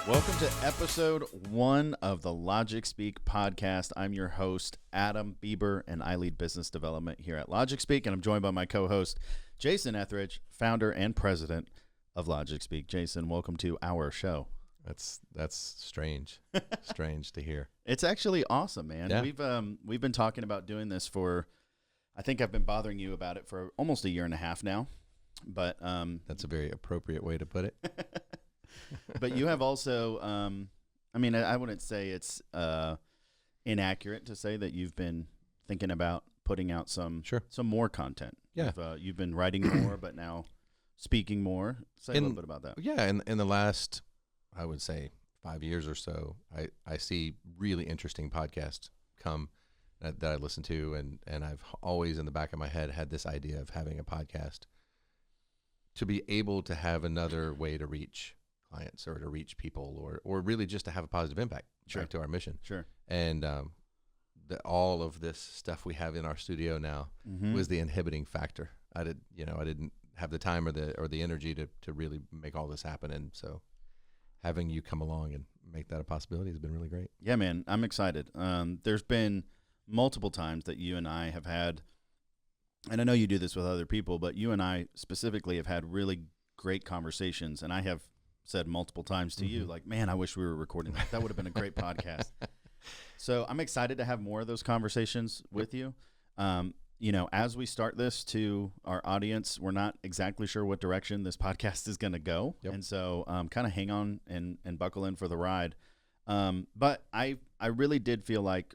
Welcome to episode 1 of the Logic Speak podcast. I'm your host, Adam Bieber, and I lead business development here at Logic Speak, and I'm joined by my co-host, Jason Etheridge, founder and president of Logic Speak. Jason, welcome to our show. That's strange. Strange to hear. It's actually awesome, man. Yeah. We've been talking about doing this for, I think I've been bothering you about it for almost a year and a half now. But That's a very appropriate way to put it. but you have also, I wouldn't say it's inaccurate to say that you've been thinking about putting out some more content. Yeah. You've been writing more, but now speaking more. Say a little bit about that. Yeah, in the last, I would say, 5 years or so, I see really interesting podcasts come that I listen to, and I've always in the back of my head had this idea of having a podcast to be able to have another way to reach clients or to reach people or really just to have a positive impact back to our mission. Sure. And all of this stuff we have in our studio now was the inhibiting factor. I didn't have the time or the energy to really make all this happen. And so having you come along and make that a possibility has been really great. Yeah, man, I'm excited. There's been multiple times that you and I have had, and I know you do this with other people, but you and I specifically have had really great conversations. And I have said multiple times to you, like, man, I wish we were recording that. That would have been a great podcast. So I'm excited to have more of those conversations with you. As we start this to our audience, we're not exactly sure what direction this podcast is going to go. Yep. And so kind of hang on and buckle in for the ride. But I really did feel like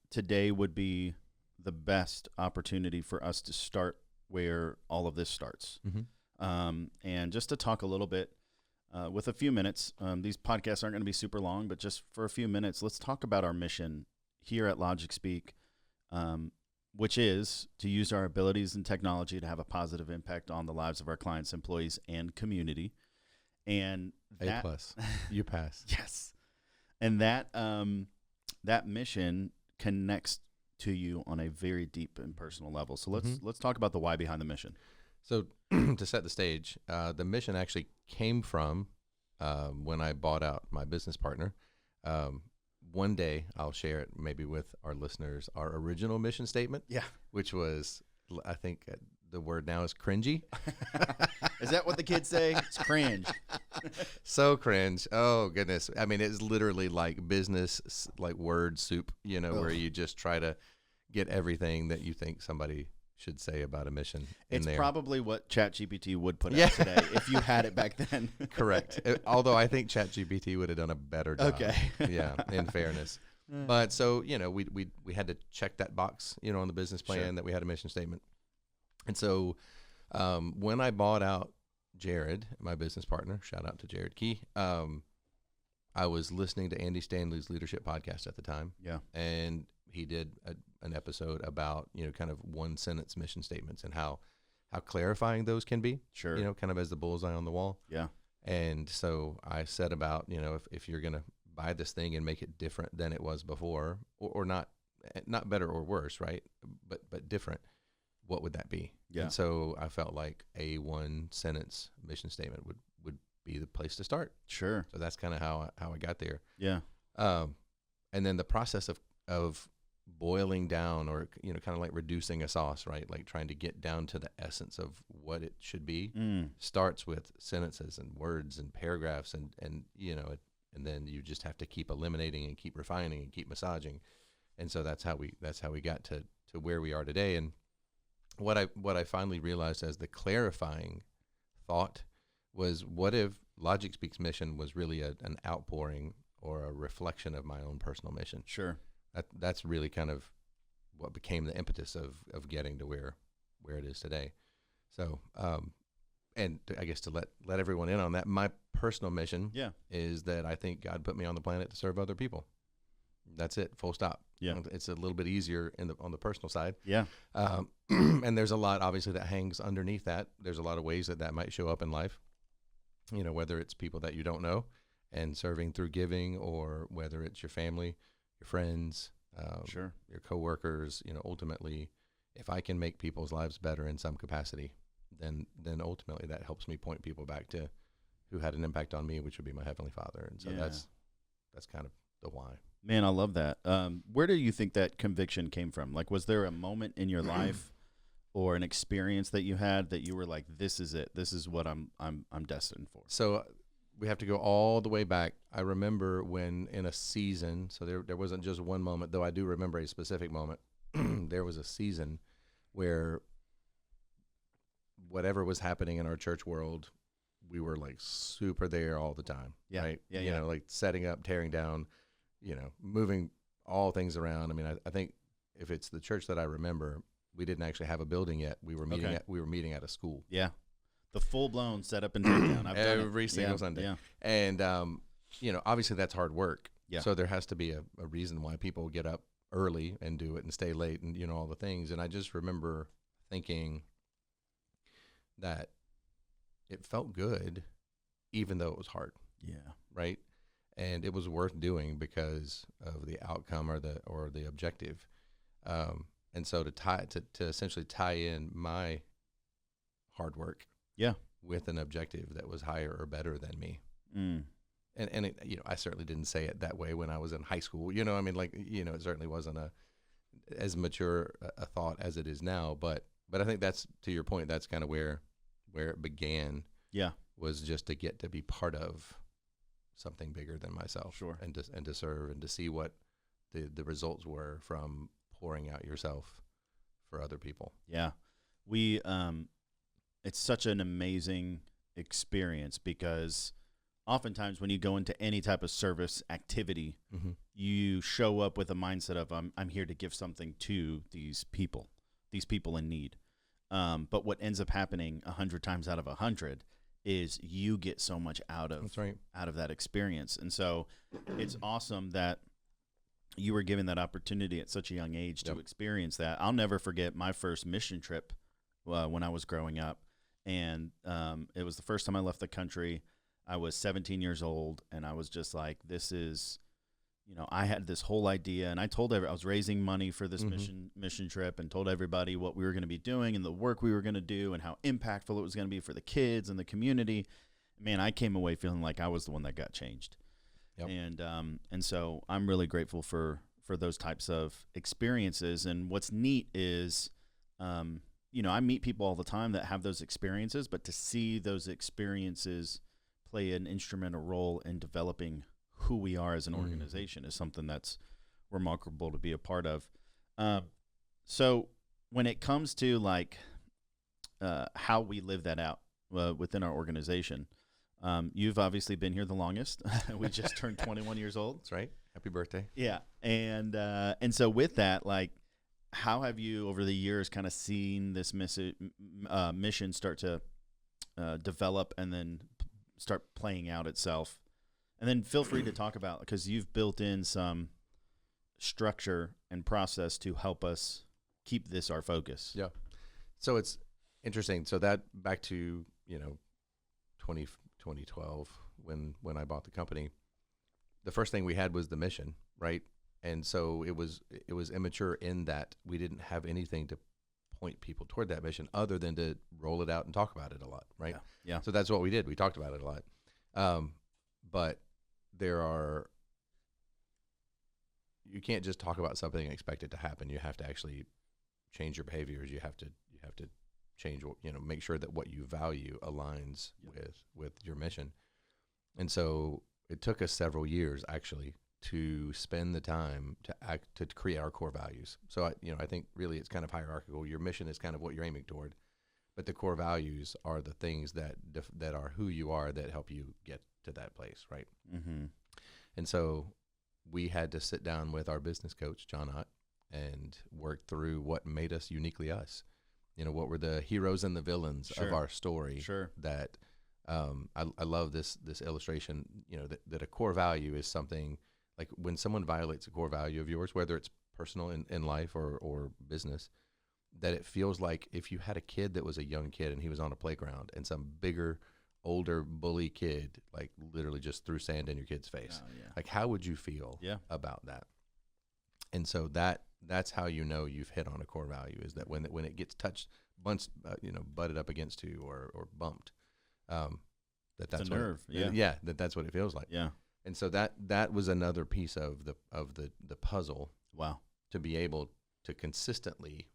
today would be the best opportunity for us to start where all of this starts. And just to talk a little bit with a few minutes, these podcasts aren't going to be super long, but just for a few minutes, let's talk about our mission here at Logic Speak, which is to use our abilities and technology to have a positive impact on the lives of our clients, employees, and community. And that, A+, you pass. Yes. And that mission connects to you on a very deep and personal level. So let's talk about the why behind the mission. So to set the stage, the mission actually came from when I bought out my business partner. One day I'll share it maybe with our listeners, our original mission statement. Yeah. Which was, I think the word now is cringy. Is that what the kids say? It's cringe. So cringe. Oh, goodness. I mean, it's literally like business, like word soup, where you just try to get everything that you think somebody should say about a mission in there. It's probably what ChatGPT would put out today if you had it back then. Correct. Although I think ChatGPT would have done a better job. Okay. Yeah, in fairness. But so, we had to check that box, on the business plan that we had a mission statement. And so when I bought out Jared, my business partner, shout out to Jared Key, I was listening to Andy Stanley's leadership podcast at the time. Yeah. And he did an episode about, kind of one sentence mission statements and how clarifying those can be. Sure. Kind of as the bullseye on the wall. Yeah. And so I said about, if you're going to buy this thing and make it different than it was before, or not better or worse, right? But different, what would that be? Yeah. And so I felt like a one sentence mission statement would be the place to start. Sure. So that's kind of how I got there. Yeah. And then the process of boiling down or, kind of like reducing a sauce, right? Like trying to get down to the essence of what it should be starts with sentences and words and paragraphs and then you just have to keep eliminating and keep refining and keep massaging. And so that's how we got to where we are today. And what I finally realized as the clarifying thought was, what if Logic Speak's mission was really an outpouring or a reflection of my own personal mission? Sure. That's really kind of what became the impetus of getting to where it is today. So, I guess to let everyone in on that, my personal mission is that I think God put me on the planet to serve other people. That's it, full stop. Yeah. It's a little bit easier on the personal side. Yeah. And there's a lot, obviously, that hangs underneath that. There's a lot of ways that might show up in life, whether it's people that you don't know and serving through giving, or whether it's your family, your friends, your coworkers. Ultimately, if I can make people's lives better in some capacity, then ultimately that helps me point people back to who had an impact on me, which would be my Heavenly Father. And so that's kind of the why. Man, I love that. Where do you think that conviction came from? Like, was there a moment in your life or an experience that you had that you were like, this is it. This is what I'm destined for? So we have to go all the way back. I remember when in a season, so there wasn't just one moment, though I do remember a specific moment. There was a season where whatever was happening in our church world, we were like super there all the time. Yeah. Right. Yeah. You know, like setting up, tearing down, you know, moving all things around. I mean, I think if it's the church that I remember, we didn't actually have a building yet. We were meeting at a school. Yeah. The full blown setup and takedown. I've done every single Sunday. Yeah. And, you know, obviously that's hard work. Yeah. So there has to be a reason why people get up early and do it and stay late and, you know, all the things. And I just remember thinking that it felt good, even though it was hard. Yeah. Right. And it was worth doing because of the outcome or the objective. And so to essentially tie in my hard work with an objective that was higher or better than me. And it, you know, I certainly didn't say it that way when I was in high school, you know, I mean, like, you know, it certainly wasn't as mature a thought as it is now, but I think that's, to your point, that's kind of where it began. Yeah. Was just to get to be part of something bigger than myself. Sure. And to serve and to see what the results were from pouring out yourself for other people. Yeah. We, it's such an amazing experience because oftentimes when you go into any type of service activity, you show up with a mindset of, I'm here to give something to these people in need. But what ends up happening 100 times out of 100 is you get so much out of that experience. And so it's awesome that you were given that opportunity at such a young age to experience that. I'll never forget my first mission trip when I was growing up. And it was the first time I left the country. I was 17 years old, and I was just like, this is, you know, I had this whole idea, and I told I was raising money for this mission trip and told everybody what we were going to be doing and the work we were going to do and how impactful it was going to be for the kids and the community. Man, I came away feeling like I was the one that got changed. And so I'm really grateful for those types of experiences. And what's neat is, you know, I meet people all the time that have those experiences, but to see those experiences play an instrumental role in developing who we are as an organization is something that's remarkable to be a part of. So when it comes to like how we live that out within our organization, you've obviously been here the longest. We just turned 21 years old. That's right. Happy birthday. Yeah. And so with that, like, how have you over the years kind of seen this mission start to develop and then start playing out itself? And then feel free to talk about, because you've built in some structure and process to help us keep this our focus. Yeah. So it's interesting. So that back to, 2012 when I bought the company, the first thing we had was the mission, right? And so it was immature in that we didn't have anything to point people toward that mission other than to roll it out and talk about it a lot, right? Yeah. So that's what we did. We talked about it a lot. But you can't just talk about something and expect it to happen. You have to actually change your behaviors. You have to change what, make sure that what you value aligns with your mission. And so it took us several years actually to spend the time to create our core values. So I think really it's kind of hierarchical. Your mission is kind of what you're aiming toward, but the core values are the things that are who you are, that help you get to that place, right? Mm-hmm. And so we had to sit down with our business coach, John Ott, and work through what made us uniquely us. What were the heroes and the villains of our story? Sure. That I love this illustration. That a core value is something like when someone violates a core value of yours, whether it's personal in life or business, that it feels like if you had a kid that was a young kid and he was on a playground and some bigger, older bully kid like literally just threw sand in your kid's face. Oh, yeah. Like, how would you feel about that? And so that's how you've hit on a core value, is that when it gets touched, butted up against you or bumped, that's a nerve. That's what it feels like. Yeah. And so that was another piece of the puzzle. Wow. To be able to consistently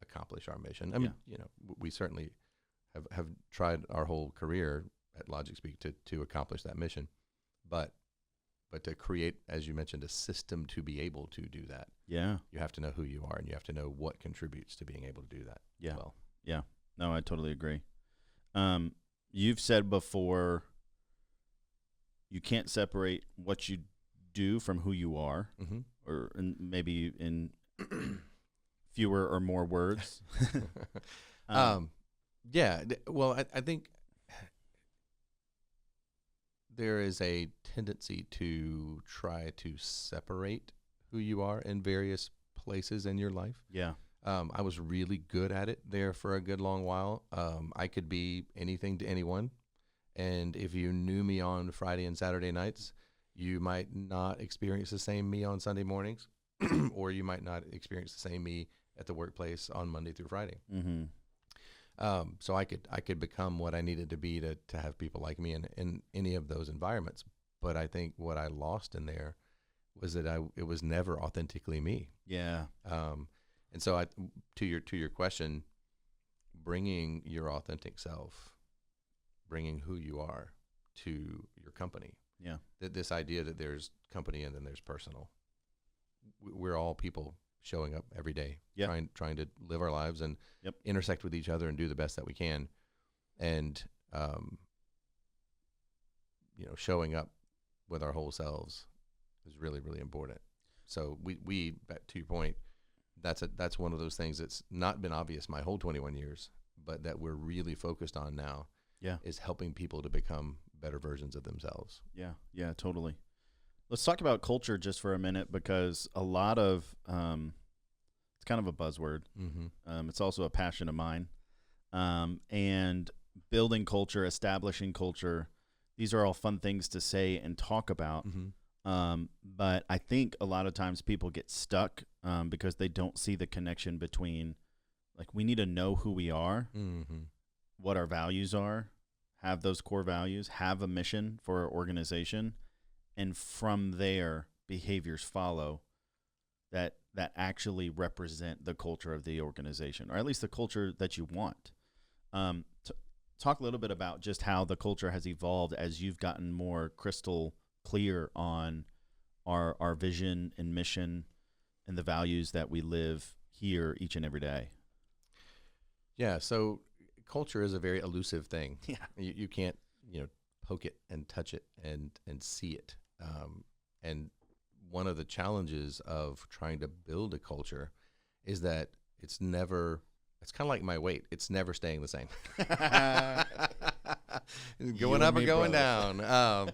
accomplish our mission. I mean, we certainly have tried our whole career at LogicSpeak to accomplish that mission, but to create, as you mentioned, a system to be able to do that. Yeah. You have to know who you are, and you have to know what contributes to being able to do that. Yeah. Well. Yeah. No, I totally agree. You've said before, you can't separate what you do from who you are, or maybe in fewer or more words. Well, I think there is a tendency to try to separate who you are in various places in your life. Yeah. I was really good at it there for a good long while. I could be anything to anyone. And if you knew me on Friday and Saturday nights, you might not experience the same me on Sunday mornings, or you might not experience the same me at the workplace on Monday through Friday. Mm-hmm. So I could become what I needed to be to have people like me in any of those environments. But I think what I lost in there was that it was never authentically me. Yeah. And so to your question, bringing your authentic self, bringing who you are to your company. Yeah. This idea that there's company and then there's personal. We're all people showing up every day, trying to live our lives and intersect with each other and do the best that we can. And, showing up with our whole selves is really, really important. So we back to your point, that's one of those things that's not been obvious my whole 21 years, but that we're really focused on now. Yeah. Is helping people to become better versions of themselves. Yeah. Yeah, totally. Let's talk about culture just for a minute, because a lot of, it's kind of a buzzword. Mm-hmm. It's also a passion of mine. And building culture, establishing culture, these are all fun things to say and talk about. Mm-hmm. But I think a lot of times people get stuck because they don't see the connection between, like, we need to know who we are, what our values are, have those core values, have a mission for our organization, and from there, behaviors follow that actually represent the culture of the organization, or at least the culture that you want. Talk a little bit about just how the culture has evolved as you've gotten more crystal clear on our vision and mission and the values that we live here each and every day. Yeah, so culture is a very elusive thing. Yeah. You can't, poke it and touch it and see it. And one of the challenges of trying to build a culture is that it's kind of like my weight. It's never staying the same. Going up or going down.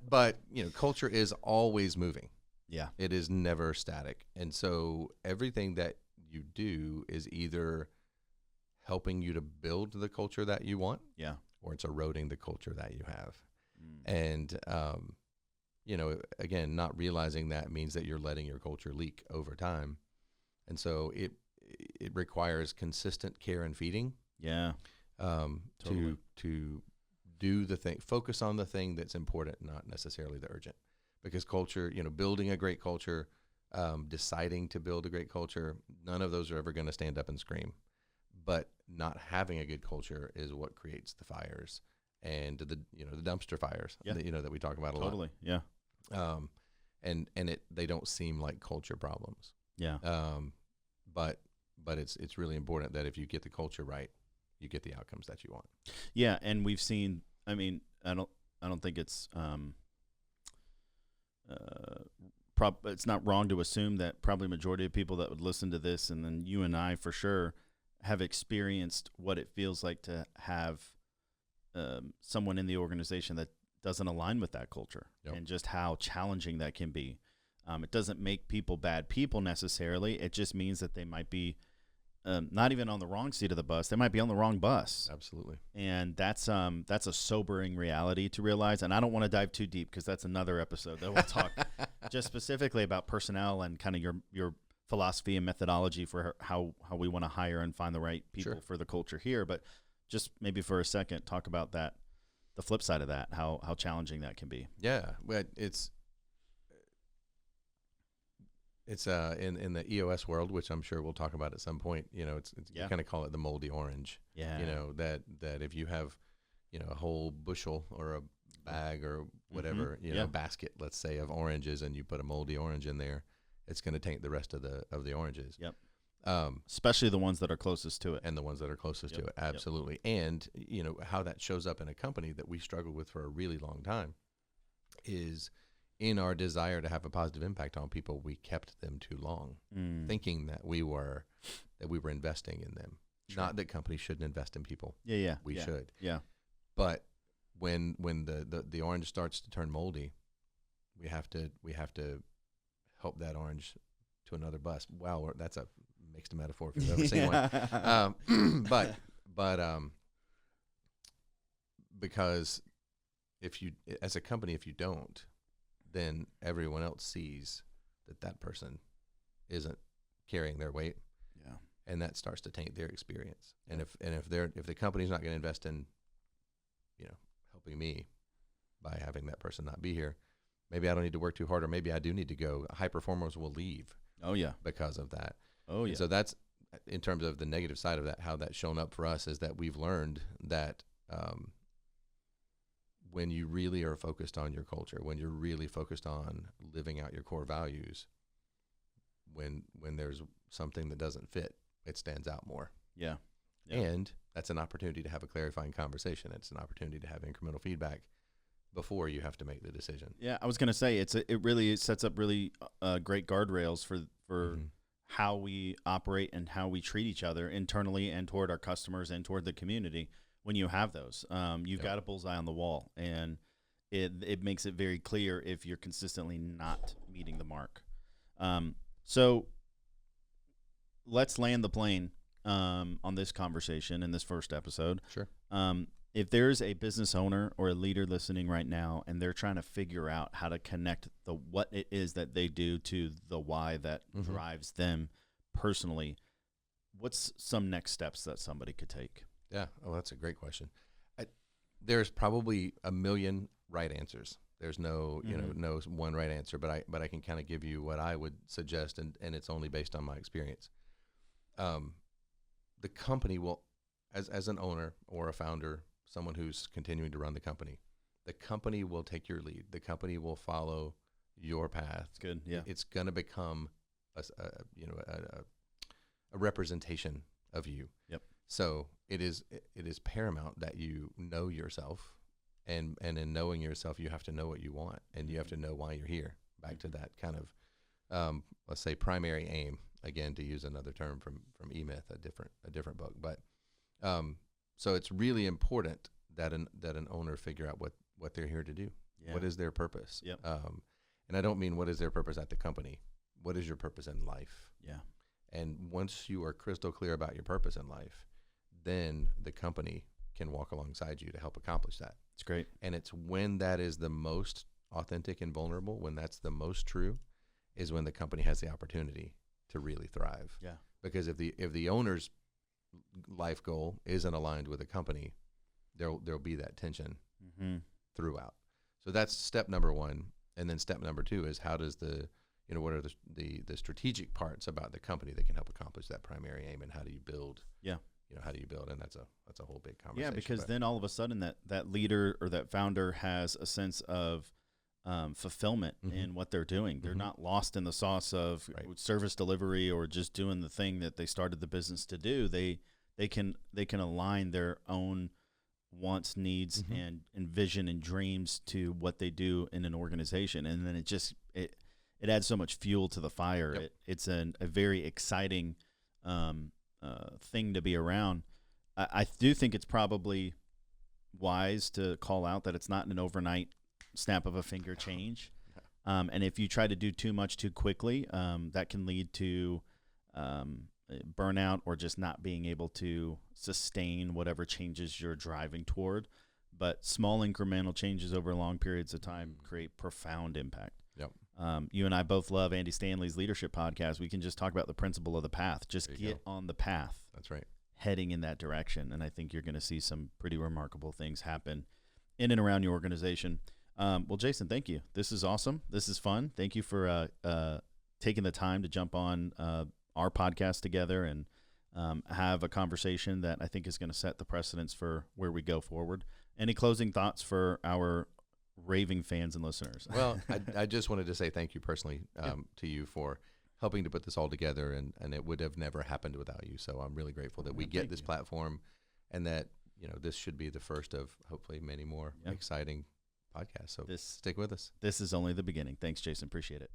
But, culture is always moving. Yeah. It is never static. And so everything that you do is either helping you to build the culture that you want, or it's eroding the culture that you have. And, again, not realizing that means that you're letting your culture leak over time. And so it requires consistent care and feeding. Yeah. Totally. To do the thing, focus on the thing that's important, not necessarily the urgent. Because culture, building a great culture, deciding to build a great culture, none of those are ever going to stand up and scream. But not having a good culture is what creates the fires and the dumpster fires that we talk about a lot. Totally. Yeah. And they don't seem like culture problems. Yeah. But it's really important that if you get the culture right, you get the outcomes that you want. Yeah, and we've seen, I mean, I don't think it's it's not wrong to assume that probably majority of people that would listen to this, and then you and I for sure, have experienced what it feels like to have someone in the organization that doesn't align with that culture, and just how challenging that can be. It doesn't make people bad people necessarily. It just means that they might be not even on the wrong seat of the bus. They might be on the wrong bus. Absolutely. And that's a sobering reality to realize. And I don't want to dive too deep because that's another episode that we'll talk just specifically about personnel and kind of your philosophy and methodology for how we want to hire and find the right people for the culture here. But just maybe for a second, talk about that the flip side of that, how challenging that can be. Yeah, but it's in the EOS world, which I'm sure we'll talk about at some point. You know, it's you kind of call it the moldy orange. Yeah. You know, that if you have, you know, a whole bushel or a bag or whatever, you know, basket, let's say, of oranges, and you put a moldy orange in there, it's going to taint the rest of the oranges. Yep. Especially the ones that are closest to it. And the ones that are closest to it, absolutely. And, you know, how that shows up in a company that we struggled with for a really long time is in our desire to have a positive impact on people, we kept them too long, thinking that we were investing in them. Sure. Not that companies shouldn't invest in people. We should. Yeah. But when the orange starts to turn moldy, we have to help that orange to another bus. Wow, that's a mixed metaphor if you've ever seen one. But because if you, as a company, if you don't, then everyone else sees that person isn't carrying their weight. Yeah. And that starts to taint their experience. And if the company's not going to invest in, you know, helping me by having that person not be here, maybe I don't need to work too hard, or maybe I do need to go. High performers will leave. Oh yeah. Because of that. Oh yeah. And so that's, in terms of the negative side of that, how that's shown up for us is that we've learned that when you really are focused on your culture, when you're really focused on living out your core values, when there's something that doesn't fit, it stands out more. Yeah. And that's an opportunity to have a clarifying conversation. It's an opportunity to have incremental feedback before you have to make the decision. Yeah, I was going to say it really sets up really great guardrails for how we operate and how we treat each other internally and toward our customers and toward the community. When you have those, you've got a bullseye on the wall, and it makes it very clear if you're consistently not meeting the mark. So let's land the plane on this conversation in this first episode. Sure. If there's a business owner or a leader listening right now and they're trying to figure out how to connect the what it is that they do to the why that drives them personally, what's some next steps that somebody could take? Yeah. Oh, that's a great question. There's probably a million right answers. There's no, no one right answer, but I can kind of give you what I would suggest, and it's only based on my experience. The company will, as an owner or a founder, someone who's continuing to run the company will take your lead. The company will follow your path. That's good. Yeah. It's going to become a representation of you. Yep. So it is paramount that you know yourself, and in knowing yourself, you have to know what you want, and you have to know why you're here. Back to that kind of, let's say, primary aim, again, to use another term from E-Myth, a different book. But so it's really important that an owner figure out what they're here to do. Yeah. What is their purpose? Yep. And I don't mean what is their purpose at the company. What is your purpose in life? Yeah. And once you are crystal clear about your purpose in life, then the company can walk alongside you to help accomplish that. It's great. And it's when that is the most authentic and vulnerable, when that's the most true, is when the company has the opportunity to really thrive. Yeah. Because if the owner's life goal isn't aligned with the company, there'll be that tension throughout. So that's step number one. And then step number two is how does what are the strategic parts about the company that can help accomplish that primary aim, and how do you build? Yeah. How do you build? And that's a whole big conversation. Yeah, because then all of a sudden that leader or that founder has a sense of fulfillment in what they're doing. They're not lost in the sauce of service delivery or just doing the thing that they started the business to do. They can align their own wants, needs, and vision and dreams to what they do in an organization, and then it adds so much fuel to the fire. Yep. It's a very exciting thing to be around. I do think it's probably wise to call out that it's not an overnight snap of a finger change. And if you try to do too much too quickly, that can lead to burnout or just not being able to sustain whatever changes you're driving toward. But small incremental changes over long periods of time create profound impact. Yep. You and I both love Andy Stanley's leadership podcast. We can just talk about the principle of the path. Just get on the path. That's right. Heading in that direction. And I think you're going to see some pretty remarkable things happen in and around your organization. Well, Jason, thank you. This is awesome. This is fun. Thank you for taking the time to jump on our podcast together and have a conversation that I think is going to set the precedence for where we go forward. Any closing thoughts for our raving fans and listeners? Well, I just wanted to say thank you personally to you for helping to put this all together, and it would have never happened without you. So I'm really grateful that we get this platform, and that this should be the first of hopefully many more exciting podcasts. So stick with us. This is only the beginning. Thanks, Jason. Appreciate it.